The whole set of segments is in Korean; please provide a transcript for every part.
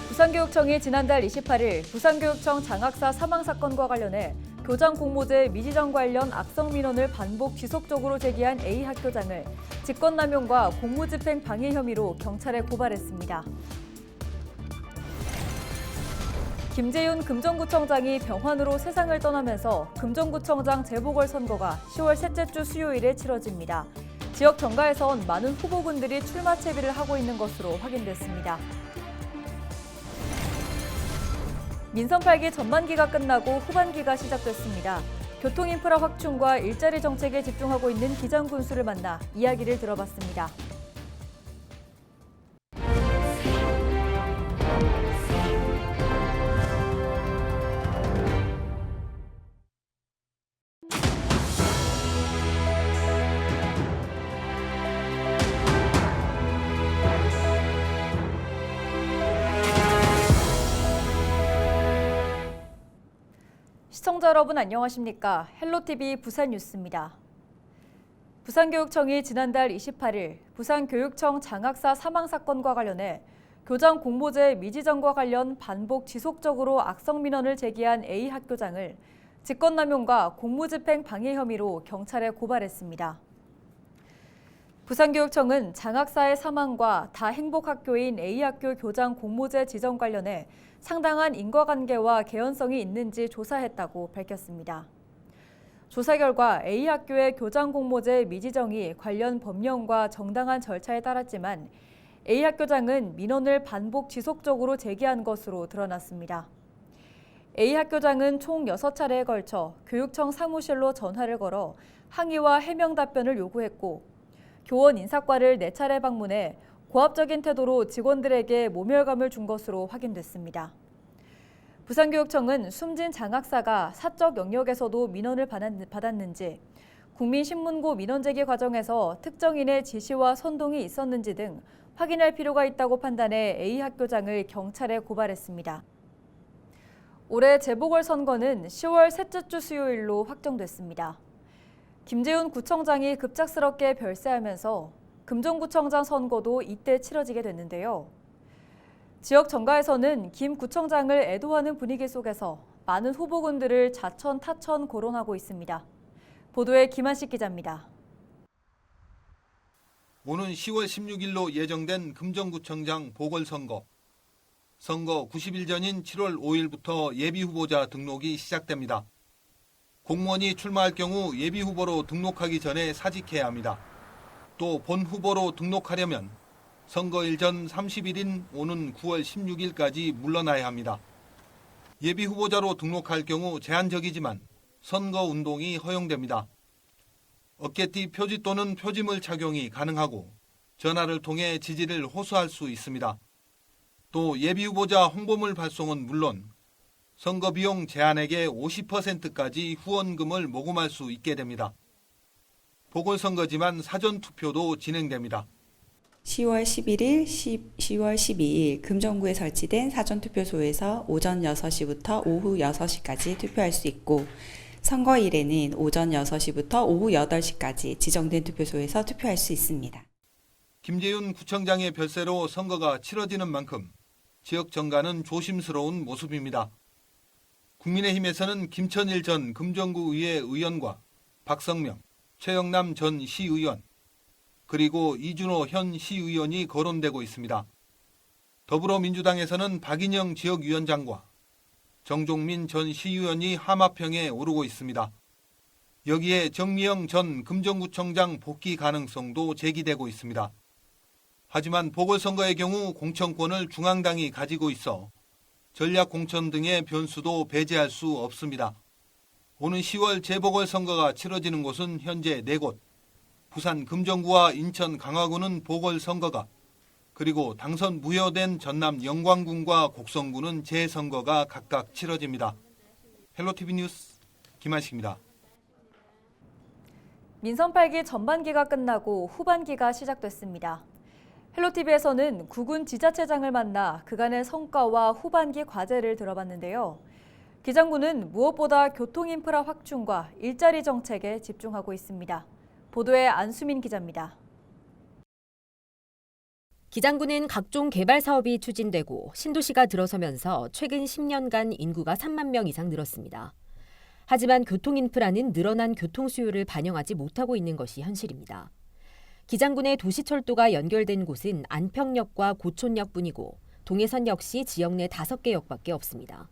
부산교육청이 지난달 28일 부산교육청 장학사 사망 사건과 관련해 교장 공모제 미지정 관련 악성 민원을 반복 지속적으로 제기한 A 학교장을 직권남용과 공무집행 방해 혐의로 경찰에 고발했습니다. 김재윤 금정구청장이 병환으로 세상을 떠나면서 금정구청장 재보궐선거가 10월 셋째 주 수요일에 치러집니다. 지역 정가에선 많은 후보군들이 출마 채비를 하고 있는 것으로 확인됐습니다. 민선 8기 전반기가 끝나고 후반기가 시작됐습니다. 교통인프라 확충과 일자리 정책에 집중하고 있는 기장군수를 만나 이야기를 들어봤습니다. 시청자 여러분 안녕하십니까? 헬로티비 부산뉴스입니다. 부산교육청이 지난달 28일 부산교육청 장학사 사망 사건과 관련해 교장 공모제 미지정과 관련 반복 지속적으로 악성 민원을 제기한 A 학교장을 직권남용과 공무집행 방해 혐의로 경찰에 고발했습니다. 부산교육청은 장학사의 사망과 다행복학교인 A학교 교장 공모제 지정 관련해 상당한 인과관계와 개연성이 있는지 조사했다고 밝혔습니다. 조사 결과 A학교의 교장 공모제 미지정이 관련 법령과 정당한 절차에 따랐지만 A학교장은 민원을 반복 지속적으로 제기한 것으로 드러났습니다. A학교장은 총 6차례에 걸쳐 교육청 사무실로 전화를 걸어 항의와 해명 답변을 요구했고 교원 인사과를 4차례 방문해 고압적인 태도로 직원들에게 모멸감을 준 것으로 확인됐습니다. 부산교육청은 숨진 장학사가 사적 영역에서도 민원을 받았는지, 국민신문고 민원 제기 과정에서 특정인의 지시와 선동이 있었는지 등 확인할 필요가 있다고 판단해 A 학교장을 경찰에 고발했습니다. 올해 재보궐선거는 10월 셋째 주 수요일로 확정됐습니다. 김재윤 구청장이 급작스럽게 별세하면서 금정구청장 선거도 이때 치러지게 됐는데요. 지역 정가에서는 김 구청장을 애도하는 분위기 속에서 많은 후보군들을 자천 타천 거론하고 있습니다. 보도에 김한식 기자입니다. 오는 10월 16일로 예정된 금정구청장 보궐선거. 선거 90일 전인 7월 5일부터 예비후보자 등록이 시작됩니다. 공무원이 출마할 경우 예비후보로 등록하기 전에 사직해야 합니다. 또 본 후보로 등록하려면 선거일 전 30일인 오는 9월 16일까지 물러나야 합니다. 예비후보자로 등록할 경우 제한적이지만 선거운동이 허용됩니다. 어깨띠 표지 또는 표지물 착용이 가능하고 전화를 통해 지지를 호소할 수 있습니다. 또 예비후보자 홍보물 발송은 물론 선거비용 제한액의 50%까지 후원금을 모금할 수 있게 됩니다. 보궐선거지만 사전투표도 진행됩니다. 10월 11일, 10월 12일 금정구에 설치된 사전투표소에서 오전 6시부터 오후 6시까지 투표할 수 있고 선거일에는 오전 6시부터 오후 8시까지 지정된 투표소에서 투표할 수 있습니다. 김재윤 구청장의 별세로 선거가 치러지는 만큼 지역 정가는 조심스러운 모습입니다. 국민의힘에서는 김천일 전 금정구의회 의원과 박성명, 최영남 전 시의원, 그리고 이준호 현 시의원이 거론되고 있습니다. 더불어민주당에서는 박인영 지역위원장과 정종민 전 시의원이 하마평에 오르고 있습니다. 여기에 정미영 전 금정구청장 복귀 가능성도 제기되고 있습니다. 하지만 보궐선거의 경우 공천권을 중앙당이 가지고 있어 전략공천 등의 변수도 배제할 수 없습니다. 오는 10월 재보궐선거가 치러지는 곳은 현재 4곳, 부산 금정구와 인천 강화구는 보궐선거가, 그리고 당선 무효된 전남 영광군과 곡성군은 재선거가 각각 치러집니다. 헬로티비 뉴스 김한식입니다. 민선 8기 전반기가 끝나고 후반기가 시작됐습니다. 헬로티비에서는 구군 지자체장을 만나 그간의 성과와 후반기 과제를 들어봤는데요. 기장군은 무엇보다 교통인프라 확충과 일자리 정책에 집중하고 있습니다. 보도에 안수민 기자입니다. 기장군은 각종 개발 사업이 추진되고 신도시가 들어서면서 최근 10년간 인구가 3만 명 이상 늘었습니다. 하지만 교통 인프라는 늘어난 교통 수요를 반영하지 못하고 있는 것이 현실입니다. 기장군의 도시철도가 연결된 곳은 안평역과 고촌역뿐이고 동해선 역시 지역 내 5개 역밖에 없습니다.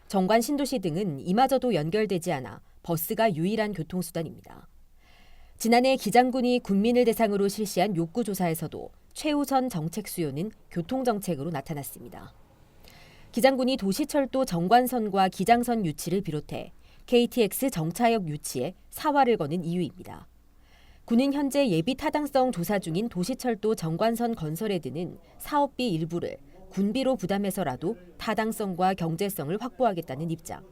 정관 신도시 등은 이마저도 연결되지 않아 버스가 유일한 교통수단입니다. 지난해 기장군이 군민을 대상으로 실시한 욕구조사에서도 최우선 정책 수요는 교통정책으로 나타났습니다. 기장군이 도시철도 정관선과 기장선 유치를 비롯해 KTX 정차역 유치에 사활을 거는 이유입니다. 군은 현재 예비 타당성 조사 중인 도시철도 정관선 건설에 드는 사업비 일부를 군비로 부담해서라도 타당성과 경제성을 확보하겠다는 입장.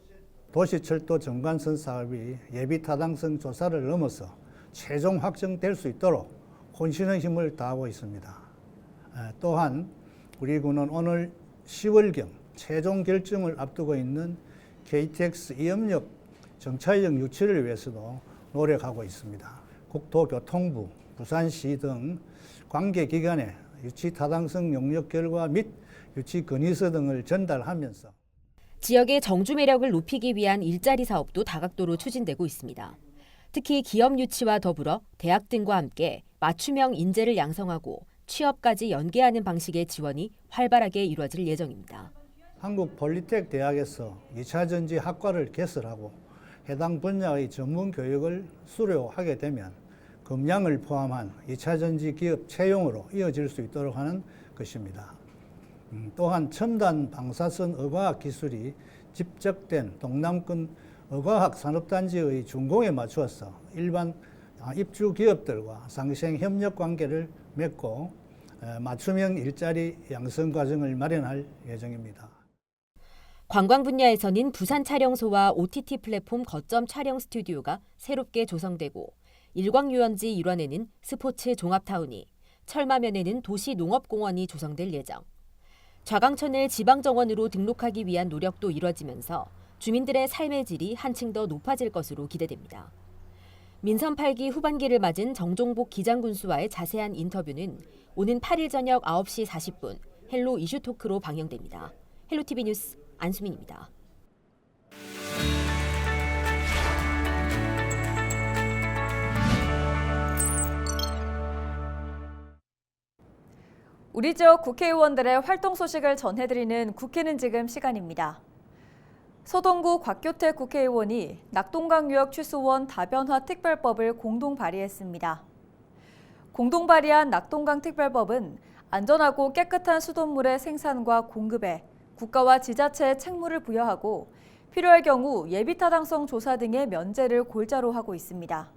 도시철도 정관선 사업이 예비 타당성 조사를 넘어서 최종 확정될 수 있도록 혼신의 힘을 다하고 있습니다. 또한 우리 군은 오늘 10월경 최종 결정을 앞두고 있는 KTX 이염역 정차역 유치를 위해서도 노력하고 있습니다. 국토교통부, 부산시 등 관계기관에 유치 타당성 용역 결과 및 유치 건의서 등을 전달하면서 지역의 정주 매력을 높이기 위한 일자리 사업도 다각도로 추진되고 있습니다. 특히 기업 유치와 더불어 대학 등과 함께 맞춤형 인재를 양성하고 취업까지 연계하는 방식의 지원이 활발하게 이루어질 예정입니다. 한국 폴리텍 대학에서 2차 전지 학과를 개설하고 해당 분야의 전문 교육을 수료하게 되면 금양을 포함한 2차 전지 기업 채용으로 이어질 수 있도록 하는 것입니다. 또한 첨단 방사선 어과학 기술이 집적된 동남권 어과학 산업단지의 준공에 맞추어서 일반 입주 기업들과 상생 협력 관계를 맺고 맞춤형 일자리 양성 과정을 마련할 예정입니다. 관광 분야에서는 부산 촬영소와 OTT 플랫폼 거점 촬영 스튜디오가 새롭게 조성되고 일광유원지 일환에는 스포츠 종합타운이, 철마면에는 도시농업공원이 조성될 예정. 좌강천을 지방정원으로 등록하기 위한 노력도 이뤄지면서 주민들의 삶의 질이 한층 더 높아질 것으로 기대됩니다. 민선 8기 후반기를 맞은 정종복 기장군수와의 자세한 인터뷰는 오는 8일 저녁 9시 40분 헬로 이슈토크로 방영됩니다. 헬로TV 뉴스 안수민입니다. 우리 지역 국회의원들의 활동 소식을 전해드리는 국회는 지금 시간입니다. 서동구 곽교태 국회의원이 낙동강유역 취수원 다변화 특별법을 공동 발의했습니다. 공동 발의한 낙동강 특별법은 안전하고 깨끗한 수돗물의 생산과 공급에 국가와 지자체에 책무를 부여하고 필요할 경우 예비타당성 조사 등의 면제를 골자로 하고 있습니다.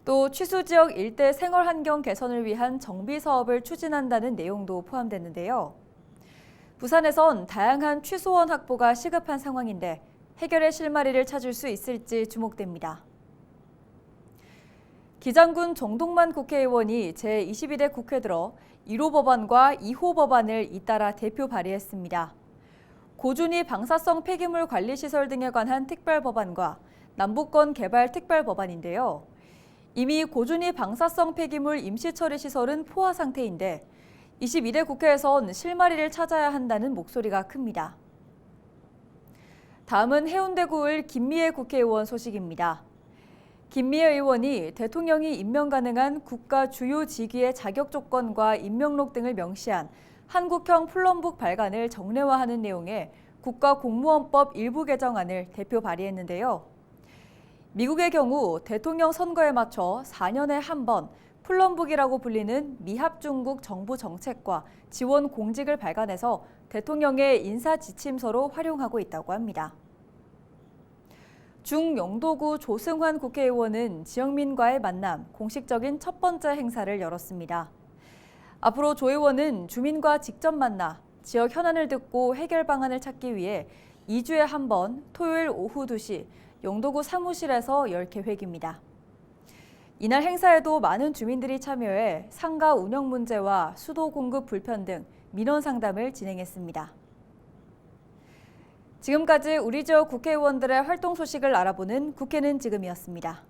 또 취수지역 일대 생활환경 개선을 위한 정비사업을 추진한다는 내용도 포함됐는데요. 부산에선 다양한 취수원 확보가 시급한 상황인데 해결의 실마리를 찾을 수 있을지 주목됩니다. 기장군 정동만 국회의원이 제22대 국회 들어 1호 법안과 2호 법안을 잇따라 대표 발의했습니다. 고준위 방사성 폐기물 관리시설 등에 관한 특별법안과 남북권 개발 특별법안인데요. 이미 고준위 방사성 폐기물 임시처리시설은 포화 상태인데 22대 국회에선 실마리를 찾아야 한다는 목소리가 큽니다. 다음은 해운대구을 김미애 국회의원 소식입니다. 김미애 의원이 대통령이 임명 가능한 국가 주요 직위의 자격 조건과 임명록 등을 명시한 한국형 플럼북 발간을 정례화하는 내용의 국가공무원법 일부 개정안을 대표 발의했는데요. 미국의 경우 대통령 선거에 맞춰 4년에 한 번 플럼북이라고 불리는 미합중국 정부 정책과 지원 공직을 발간해서 대통령의 인사 지침서로 활용하고 있다고 합니다. 중영도구 조승환 국회의원은 지역민과의 만남, 공식적인 첫 번째 행사를 열었습니다. 앞으로 조 의원은 주민과 직접 만나 지역 현안을 듣고 해결 방안을 찾기 위해 2주에 한 번 토요일 오후 2시 영도구 사무실에서 열 계획입니다. 이날 행사에도 많은 주민들이 참여해 상가 운영 문제와 수도 공급 불편 등 민원 상담을 진행했습니다. 지금까지 우리 지역 국회의원들의 활동 소식을 알아보는 국회는 지금이었습니다.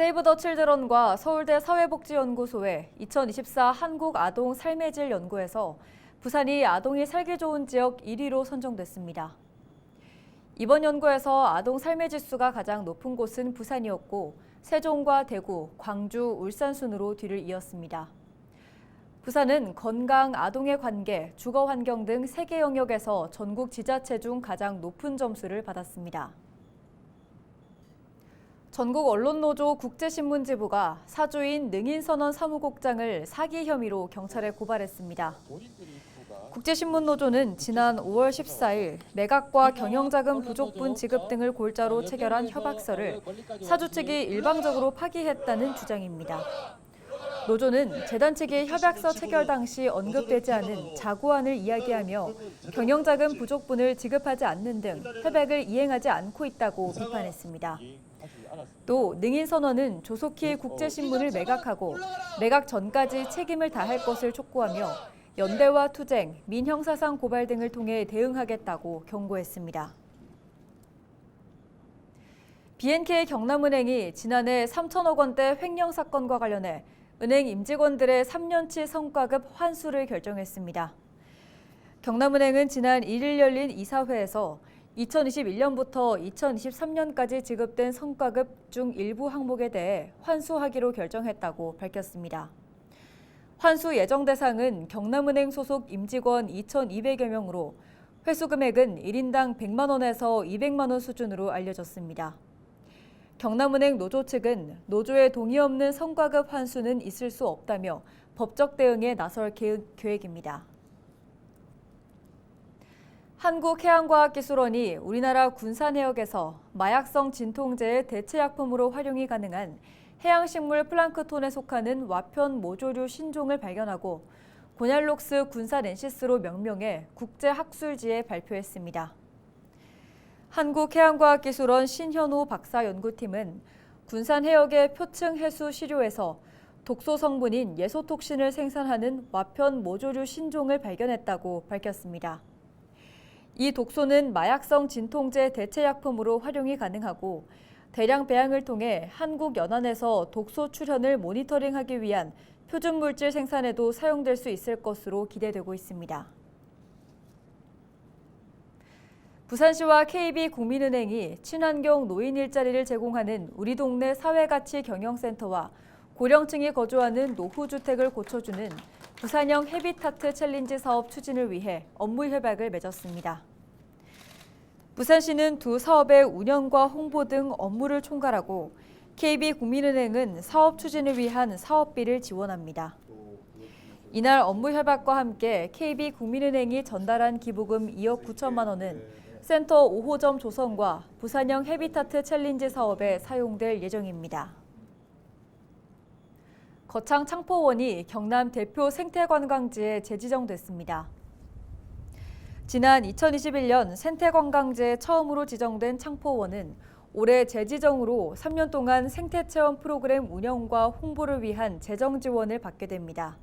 세이브 더 칠드런과 서울대 사회복지연구소의 2024 한국 아동 삶의 질 연구에서 부산이 아동이 살기 좋은 지역 1위로 선정됐습니다. 이번 연구에서 아동 삶의 지수가 가장 높은 곳은 부산이었고 세종과 대구, 광주, 울산 순으로 뒤를 이었습니다. 부산은 건강, 아동의 관계, 주거 환경 등 3개 영역에서 전국 지자체 중 가장 높은 점수를 받았습니다. 전국 언론노조 국제신문지부가 사주인 능인선언 사무국장을 사기 혐의로 경찰에 고발했습니다. 국제신문노조는 지난 5월 14일 매각과 경영자금 부족분 지급 등을 골자로 체결한 협약서를 사주 측이 일방적으로 파기했다는 주장입니다. 노조는 재단 측이 협약서 체결 당시 언급되지 않은 자구안을 이야기하며 경영자금 부족분을 지급하지 않는 등 협약을 이행하지 않고 있다고 비판했습니다. 또 능인선언은 조속히 국제신문을 매각하고 매각 전까지 책임을 다할 것을 촉구하며 연대와 투쟁, 민형사상 고발 등을 통해 대응하겠다고 경고했습니다. BNK 경남은행이 지난해 3천억 원대 횡령 사건과 관련해 은행 임직원들의 3년치 성과급 환수를 결정했습니다. 경남은행은 지난 1일 열린 이사회에서 2021년부터 2023년까지 지급된 성과급 중 일부 항목에 대해 환수하기로 결정했다고 밝혔습니다. 환수 예정 대상은 경남은행 소속 임직원 2,200여 명으로 회수 금액은 1인당 100만 원에서 200만 원 수준으로 알려졌습니다. 경남은행 노조 측은 노조의 동의 없는 성과급 환수는 있을 수 없다며 법적 대응에 나설 계획입니다. 한국해양과학기술원이 우리나라 군산해역에서 마약성 진통제의 대체약품으로 활용이 가능한 해양식물 플랑크톤에 속하는 와편 모조류 신종을 발견하고 고날록스 군산엔시스로 명명해 국제학술지에 발표했습니다. 한국해양과학기술원 신현호 박사 연구팀은 군산해역의 표층 해수 시료에서 독소 성분인 예소톡신을 생산하는 와편 모조류 신종을 발견했다고 밝혔습니다. 이 독소는 마약성 진통제 대체약품으로 활용이 가능하고 대량 배양을 통해 한국 연안에서 독소 출현을 모니터링하기 위한 표준 물질 생산에도 사용될 수 있을 것으로 기대되고 있습니다. 부산시와 KB국민은행이 친환경 노인 일자리를 제공하는 우리 동네 사회가치 경영센터와 고령층이 거주하는 노후주택을 고쳐주는 부산형 헤비타트 챌린지 사업 추진을 위해 업무 협약을 맺었습니다. 부산시는 두 사업의 운영과 홍보 등 업무를 총괄하고 KB국민은행은 사업 추진을 위한 사업비를 지원합니다. 이날 업무 협약과 함께 KB국민은행이 전달한 기부금 2억 9천만 원은 센터 5호점 조성과 부산형 헤비타트 챌린지 사업에 사용될 예정입니다. 거창 창포원이 경남 대표 생태관광지에 재지정됐습니다. 지난 2021년 생태관광지에 처음으로 지정된 창포원은 올해 재지정으로 3년 동안 생태체험 프로그램 운영과 홍보를 위한 재정 지원을 받게 됩니다.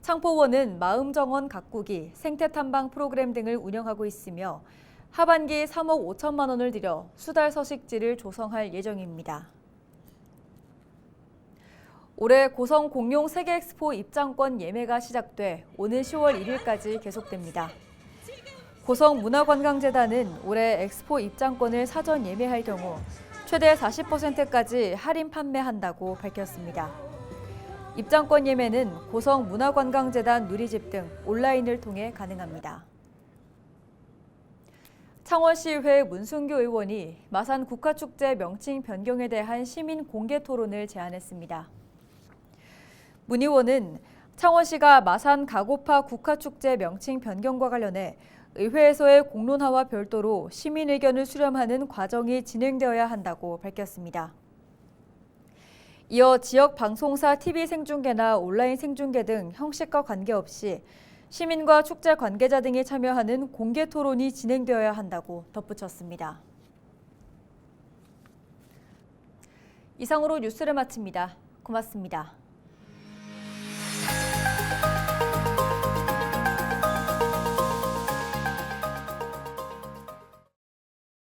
창포원은 마음정원 가꾸기, 생태탐방 프로그램 등을 운영하고 있으며 하반기 3억 5천만 원을 들여 수달 서식지를 조성할 예정입니다. 올해 고성 공룡 세계 엑스포 입장권 예매가 시작돼 오는 10월 1일까지 계속됩니다. 고성문화관광재단은 올해 엑스포 입장권을 사전 예매할 경우 최대 40%까지 할인 판매한다고 밝혔습니다. 입장권 예매는 고성문화관광재단 누리집 등 온라인을 통해 가능합니다. 창원시의회 문순규 의원이 마산 국화축제 명칭 변경에 대한 시민 공개 토론을 제안했습니다. 문 의원은 창원시가 마산 가고파 국화축제 명칭 변경과 관련해 의회에서의 공론화와 별도로 시민 의견을 수렴하는 과정이 진행되어야 한다고 밝혔습니다. 이어 지역 방송사 TV 생중계나 온라인 생중계 등 형식과 관계없이 시민과 축제 관계자 등이 참여하는 공개 토론이 진행되어야 한다고 덧붙였습니다. 이상으로 뉴스를 마칩니다. 고맙습니다.